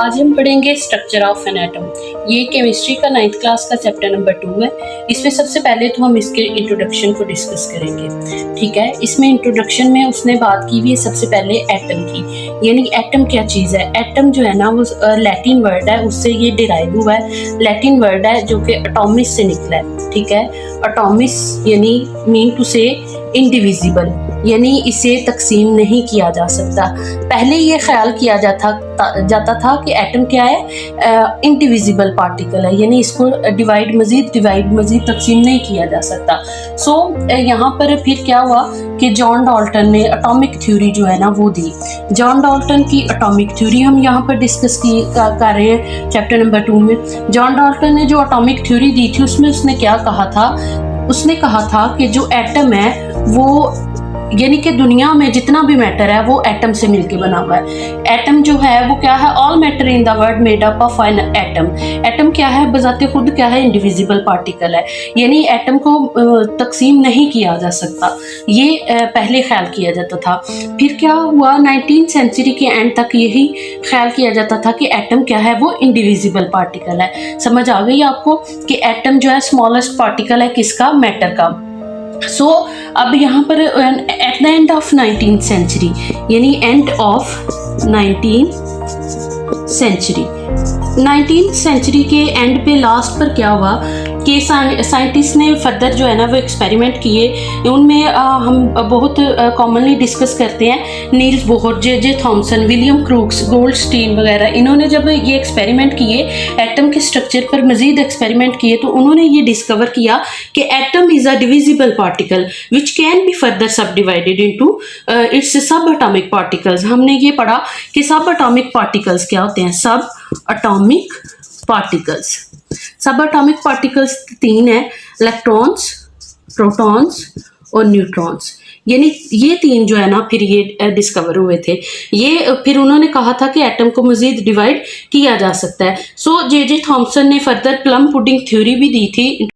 आज हम पढ़ेंगे स्ट्रक्चर ऑफ एन एटम। ये केमिस्ट्री का 9th क्लास का चैप्टर नंबर 2 है। इसमें सबसे पहले तो हम इसके इंट्रोडक्शन को डिस्कस करेंगे, ठीक है। इसमें इंट्रोडक्शन में उसने बात की हुई है सबसे पहले एटम की, यानी एटम क्या चीज़ है। एटम जो है ना वो लैटिन वर्ड है, उससे ये डिराइव हुआ है। लैटिन वर्ड है जो कि एटॉमिस से निकला है, ठीक है। एटॉमिस यानी मीन टू से इंडिविजिबल, यानी इसे तकसीम नहीं किया जा सकता। पहले ये ख्याल किया जाता था कि एटम क्या है, इंडिविजिबल पार्टिकल है, यानी इसको डिवाइड मज़ीद तकसीम नहीं किया जा सकता। सो यहाँ पर फिर क्या हुआ कि जॉन डाल्टन ने एटॉमिक थ्योरी जो है ना वो दी। जॉन डाल्टन की एटॉमिक थ्योरी हम यहाँ पर डिस्कस कर रहे हैं चैप्टर नंबर 2 में। जॉन डाल्टन ने जो एटॉमिक थ्योरी दी थी उसमें उसने क्या कहा था, उसने कहा था कि जो एटम है वो यानी कि दुनिया में जितना भी मैटर है वो एटम से मिलके बना हुआ है। एटम जो है वो क्या है, all matter in the world made up of an atom. Atom क्या है, बजाते खुद क्या है, इंडिविजिबल पार्टिकल है, यानी एटम को तकसीम नहीं किया जा सकता। ये पहले ख्याल किया जाता था। फिर क्या हुआ, 19th सेंचुरी के एंड तक यही ख्याल किया जाता था कि एटम क्या है, वो इंडिविजिबल पार्टिकल है। समझ आ गई आपको कि एटम जो है स्मॉलेस्ट पार्टिकल है किसका, मैटर का। सो अब यहाँ पर at the end of 19th century, यानी एंड ऑफ 19th सेंचुरी के एंड पे लास्ट पर क्या हुआ कि साइंटिस्ट ने फर्दर जो है ना वो एक्सपेरिमेंट किए। उनमें हम बहुत कॉमनली डिस्कस करते हैं Niels Bohr, J Thomson, William crooks, Goldstein वगैरह। इन्होंने जब ये एक्सपेरिमेंट किए, एटम के स्ट्रक्चर पर मजीद एक्सपेरिमेंट किए, तो उन्होंने ये डिस्कवर किया कि atom is a divisible particle which can be further सब डिवाइडेड इनटू इट्स सब एटॉमिक पार्टिकल्स। हमने ये पढ़ा कि सब एटॉमिक पार्टिकल्स क्या होते हैं, सब एटॉमिक पार्टिकल्स। सब एटॉमिक पार्टिकल्स 3 हैं, इलेक्ट्रॉन्स, प्रोटॉन्स और न्यूट्रॉन्स। यानी ये 3 जो है ना फिर ये डिस्कवर हुए थे। ये फिर उन्होंने कहा था कि एटम को मजीद डिवाइड किया जा सकता है। सो जे थॉमसन ने फर्दर प्लम पुडिंग थ्योरी भी दी थी